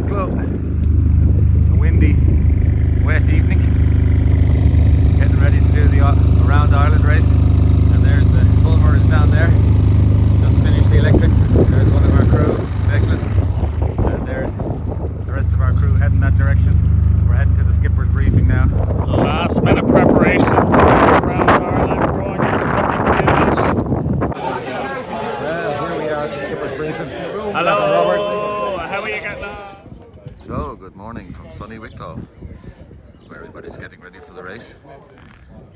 Wicklow. A windy, wet evening. Getting ready to do the Round Ireland Race. And there's the Fulmar is down there. Just finished the electrics. There's one of our crew, Declan. And there's the rest of our crew heading that direction. We're heading to the skipper's briefing now. Last minute preparations for Round Ireland broadcast. Well, here we are at the skipper's briefing. Hello, how are you getting on? So, good morning from sunny Wicklow, where everybody's getting ready for the race.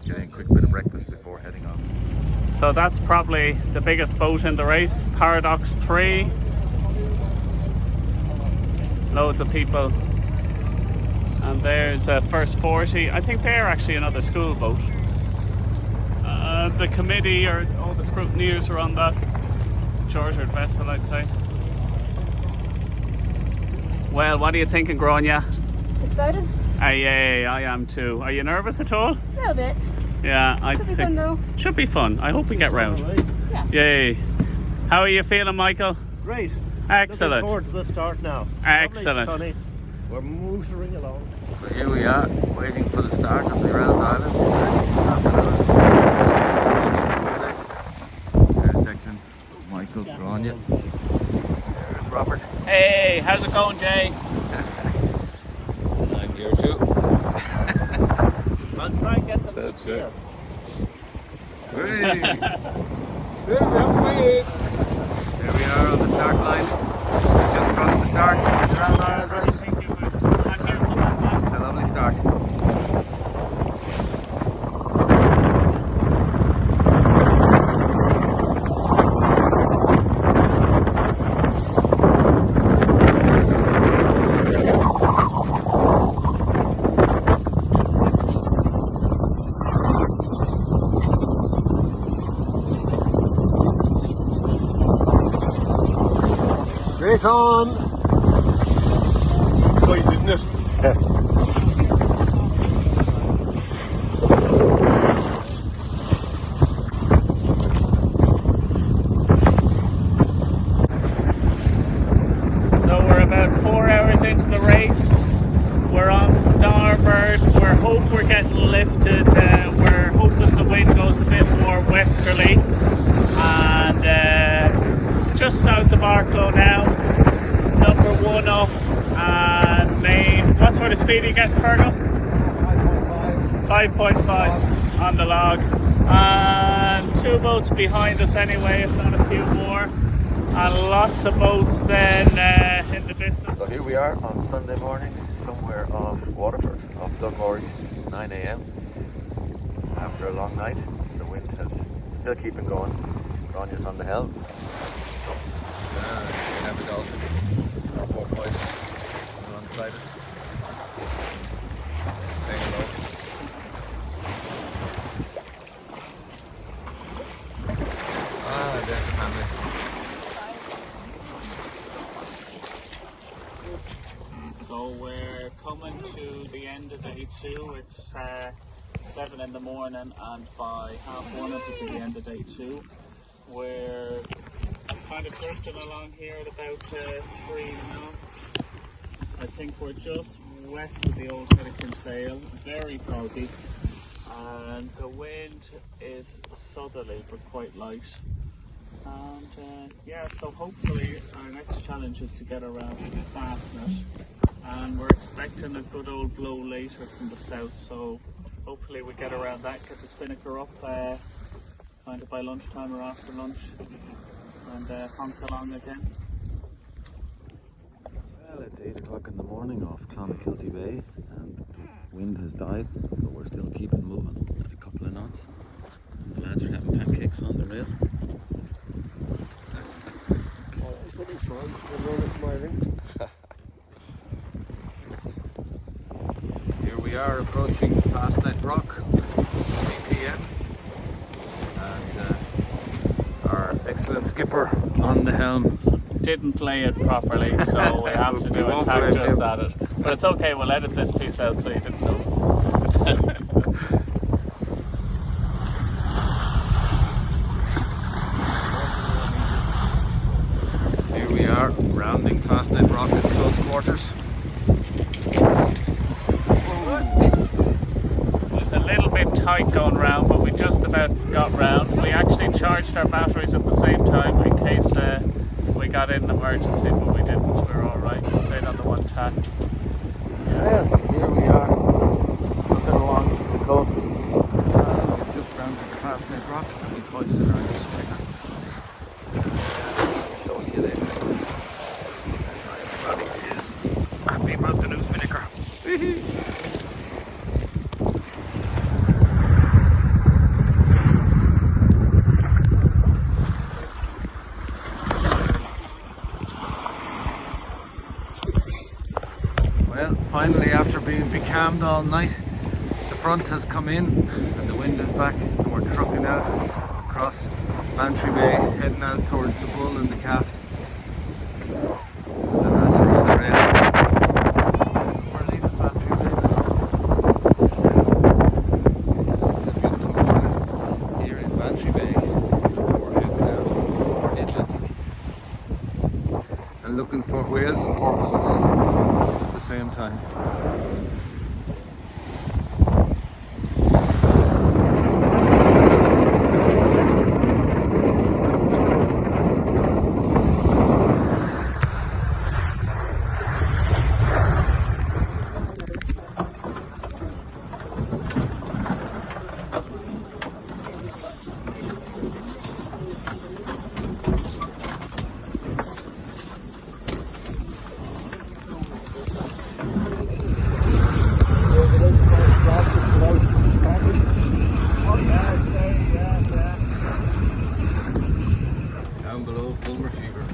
Getting a quick bit of breakfast before heading off. So that's probably the biggest boat in the race, Paradox 3. Loads of people. And there's First 40. I think they're actually another school boat. The committee or all the scrutineers are on that chartered vessel, I'd say. Well, what are you thinking, Grania? Excited? Yeah, I am too. Are you nervous at all? A little bit. Yeah, I Should think be fun though. should be fun. I hope we get round. Yeah. Yay! How are you feeling, Michael? Great. Excellent. Looking forward to the start now. Excellent. Lovely, sunny. We're motoring along. So here we are, waiting for the start of the Round Ireland Race. There's Declan, Michael, Grania. There's Robert. Hey, how's it going, Jay? And I'm here too. I'll try and get them That's to cheer. Hey. There we are on the start line. We've just crossed the start of the Round Ireland Race. It's a lovely start. Race on! It's exciting, isn't it? So we're about 4 hours into the race. We're on starboard. We hope we're getting lifted. We're hoping the wind goes a bit more westerly. And just south of Arklow now. Number 1 up and main. What sort of speed are you getting, Fergal? 5.5 on the log. And 2 boats behind us anyway, if not a few more. And lots of boats then in the distance. So here we are on Sunday morning, somewhere off Waterford, off Donegal East, 9 a.m. After a long night, the wind has still keeping going. Grania's on the helm. We have a dolphin, our porpoise, alongside us. Say hello. There's the family. So we're coming to the end of day 2. It's 7 in the morning, and by 1:30 it'll be the end of day 2. We're kind of drifting along here at about 3 knots. I think we're just west of the old head of Kinsale, very foggy, and the wind is southerly but quite light. And yeah, so hopefully our next challenge is to get around Fastnet, and we're expecting a good old blow later from the south, so hopefully we get around that, get the spinnaker up kind of by lunchtime or after lunch, and honk along again. Well, it's 8 o'clock in the morning off Clonakilty Bay, and the wind has died, but we're still keeping moving at a couple of knots. The lads are having pancakes on the rail. Here we are approaching Fastnet Rock, 3 p.m. and our excellent skipper on the helm. Didn't lay it properly, so we have to do a tack just at it. But it's okay, we'll edit this piece out so you didn't notice. Here we are are, rounding Fastnet rock at close quarters. It was a little bit tight going round, but we just about got round. We actually charged our batteries at the same time in case we got in an emergency, but we didn't. We were alright. We stayed on the one tack. Well, here we are, trucking along the coast. So we've just rounded the Fastnet rock and we've hoisted our new spinnaker. Show it to you later. Everybody is happy about the new spinnaker. Well, finally, after being becalmed all night, the front has come in and the wind is back, and we're trucking out across Bantry Bay, heading out towards the Bull and the Calf. And that's around the rail. We're leaving Bantry Bay now. It's a beautiful morning here in Bantry Bay, and we're heading out over the Atlantic and looking for whales and porpoises at the same time. Down below Fulmar Fever,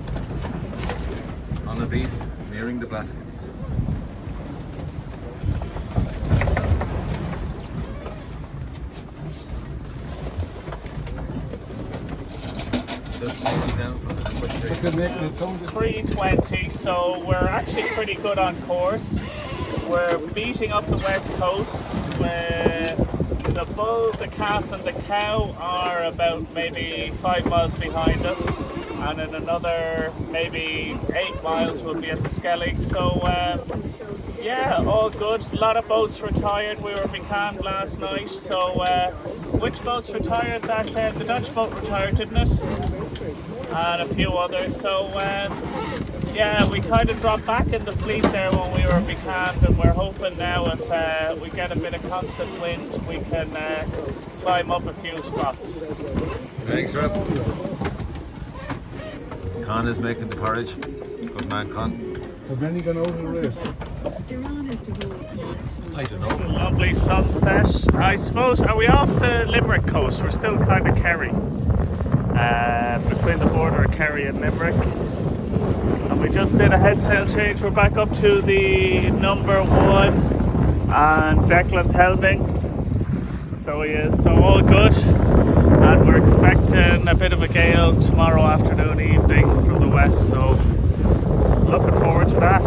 on a beat, nearing the baskets. Just down from the number 3. 3:20, so we're actually pretty good on course. We're beating up the west coast. Where the Bull, the Calf and the Cow are about maybe 5 miles behind us, and in another maybe 8 miles we'll be at the Skellig. So yeah, all good. A lot of boats retired. We were becalmed last night. So which boats retired? That the Dutch boat retired, didn't it? And a few others. So yeah, we kind of dropped back in the fleet there when we were becalmed, and we're hoping now if we get a bit of constant wind, we can climb up a few spots. Thanks, Rob. Con is making the porridge. Good man, Con. Have many gone over the race? I don't know. Lovely sunset. I suppose, are we off the Limerick coast? We're still kind of Kerry. Between the border of Kerry and Limerick. And we just did a head sail change. We're back up to the number 1 and Declan's helming. So he is. So all good. And we're expecting a bit of a gale tomorrow afternoon, evening from the west. So looking forward to that.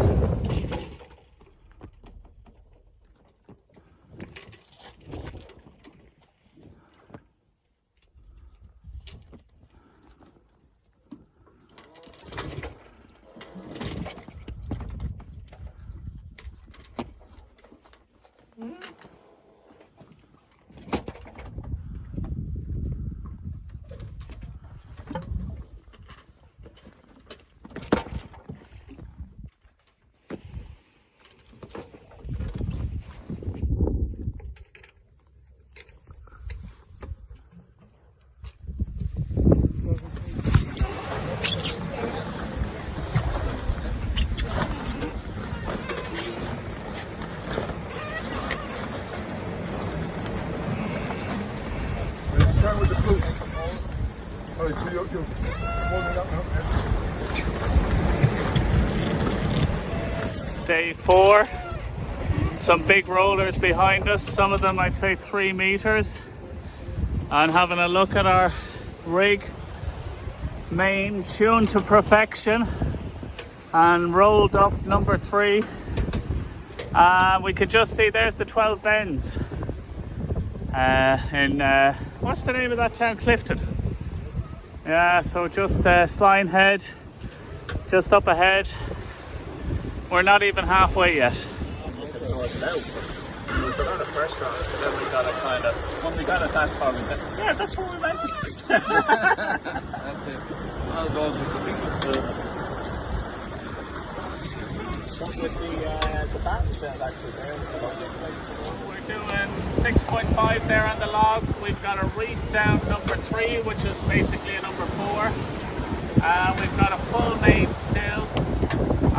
Start with the flute. Alright, so you're warming up now. Day 4. Some big rollers behind us, some of them I'd say 3 meters. And having a look at our rig, main tuned to perfection and rolled up number 3. We could just see there's the 12 bends in what's the name of that town? Clifton. Yeah, so just Sline Head just up ahead. We're not even halfway yet. There's a lot of pressure on it, but then we got it kind of, when we got it that far, we said, yeah, that's what we meant it to be. That's it. All goes with the big With the battery cell actually there, it's a lovely place to go. We're doing 6.5 there on the log. We've got a reef down number 3, which is basically a number 4. We've got a full main still,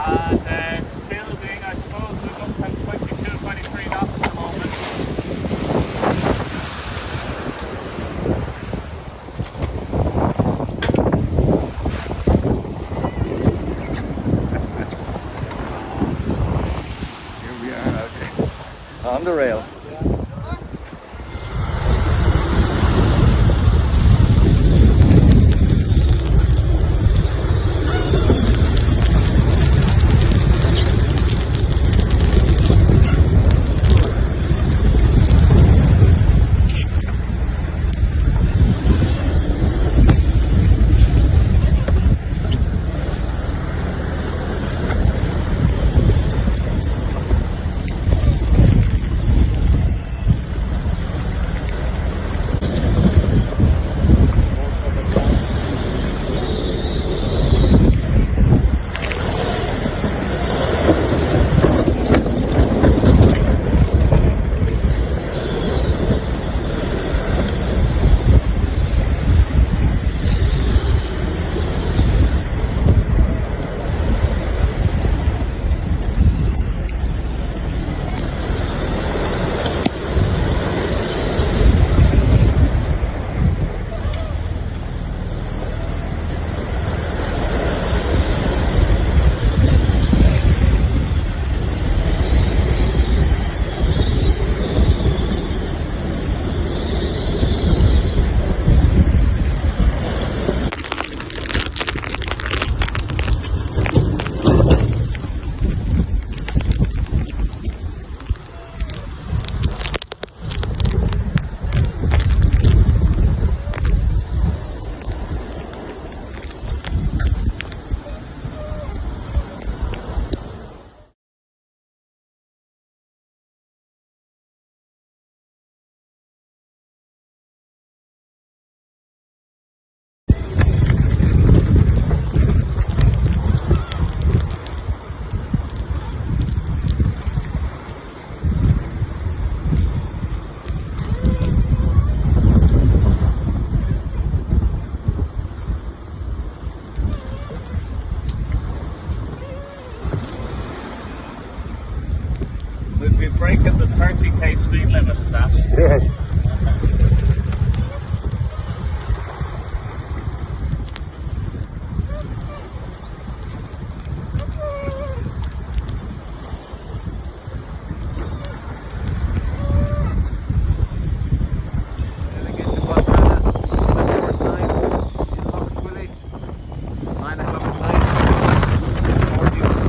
and it's building. I suppose we must have 22, 23 knots at the moment. Here we are, on the rail. We'll be breaking the 30k speed limit at that. Yes. Heading into Fontana, course 9 in Lockswilly, 9 o'clock at night, 40 knots.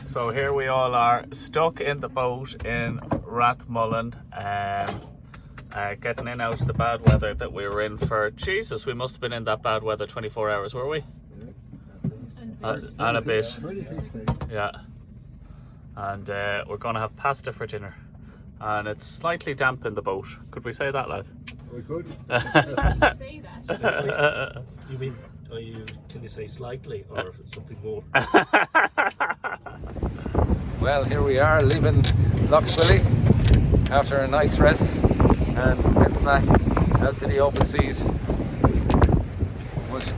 So here we all are, stuck in the boat in Rathmullen, getting in out of the bad weather that we were in for, Jesus, we must have been in that bad weather 24 hours, were we? And a bit. Yeah. And we're going to have pasta for dinner. And it's slightly damp in the boat. Could we say that, lad? We could. Say that. You mean, can you say slightly or something more? Well, here we are leaving Lockswilly after a night's rest and heading back out to the open seas.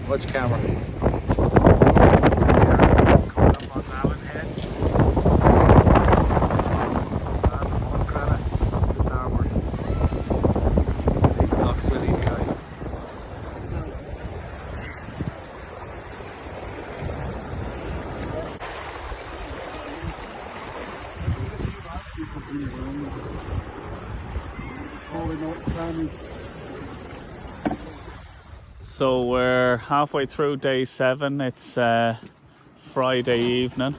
Much calmer. Coming up on Allen Head. Last one cranna to starboard. Leaving Lockswilly behind. So we're halfway through day 7. It's Friday evening.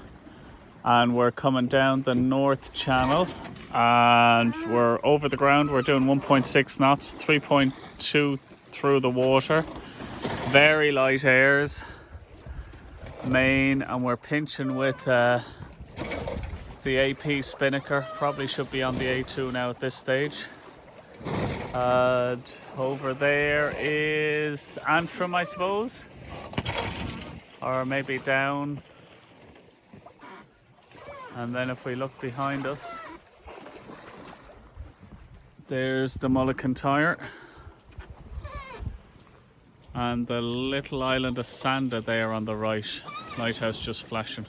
and we're coming down the North Channel, and we're over the ground. We're doing 1.6 knots, 3.2 through the water, very light airs, main, and we're pinching with the AP spinnaker. Probably should be on the A2 now at this stage. And over there is Antrim, I suppose, or maybe down. And then if we look behind us, there's the Mulligan Tire and the little island of Sanda there on the right. Lighthouse just flashing.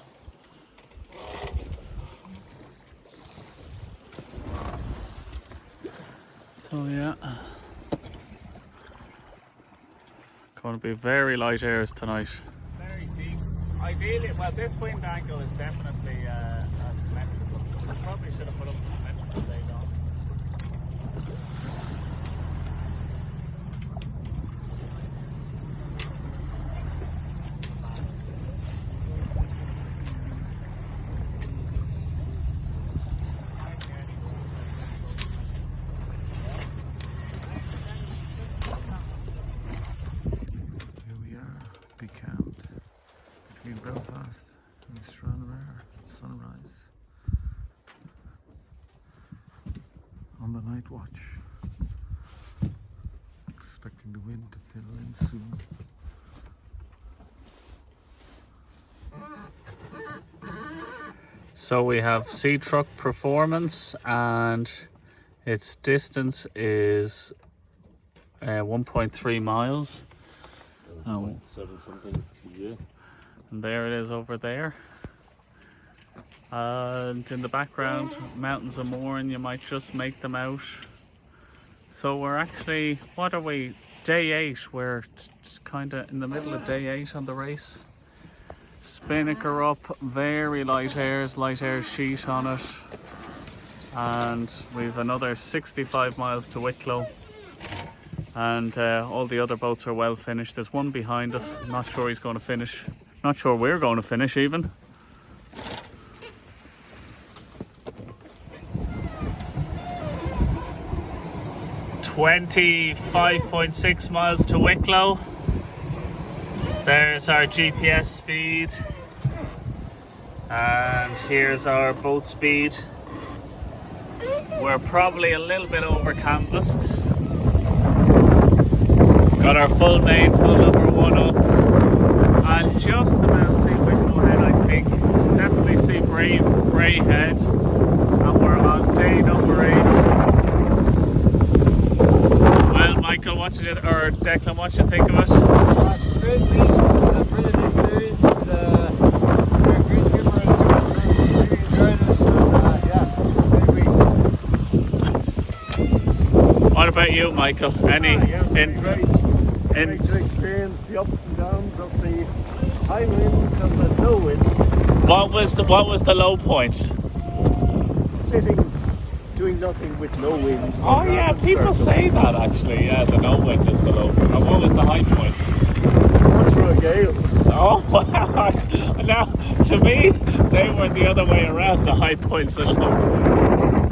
So yeah, going to be very light airs tonight. It's very deep. Ideally, well, this wind angle is definitely symmetrical. We probably should have put up the symmetrical day long. Here we are, becalmed between Belfast and Stranraer. Sunrise on the night watch. Expecting the wind to fill in soon. So we have Sea Truck Performance, and its distance is 1.3 miles. Oh. 7 something. Yeah. And there it is over there. And in the background, mountains of Mourne, you might just make them out. So we're actually, what are we, day 8? We're kind of in the middle of day 8 on the race. Spinnaker up, very light airs sheet on it. And we've another 65 miles to Wicklow. And all the other boats are well finished. There's one behind us, not sure he's going to finish. Not sure we're going to finish even. $25.6 miles to Wicklow. There's our GPS speed. And here's our boat speed. We're probably a little bit over canvassed. Got our full main, full number 1 up. And just about see Wicklow Head, I think. It's definitely see Bray Head. And we're on day number 8. Well, Michael, what you did, or Declan, what you think of it? Great week, it's a brilliant experience, and we're great skipper and so really enjoyed it, and yeah, great week. What about you, Michael? Any Great to experience the ups and downs of the high winds and the low winds. What was the low point? Sitting, doing nothing with no wind. Oh yeah, people say that actually. Yeah, the no wind is the low point. And what was the high point? Going through a gale. Oh wow! Now, to me, they were the other way around. The high points and low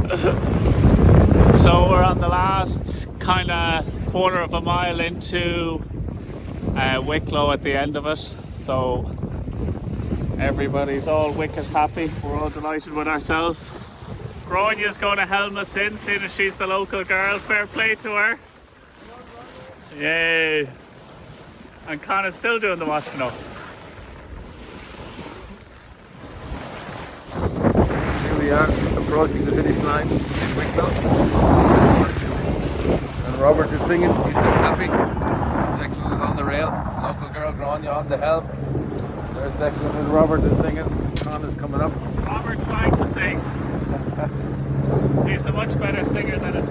points. So we're on the last kind of quarter of a mile into Wicklow at the end of it. So everybody's all wicked happy. We're all delighted with ourselves. Gronya's going to helm us in, seeing as she's the local girl. Fair play to her. Yay. And Connor's still doing the watching up. Here we are, approaching the finish line in Wicklow. And Robert is singing, he's so happy. Declan is on the rail, local girl Grania on the helm. There's Declan and Robert is singing. Con is coming up. Robert trying to sing. He's a much better singer than a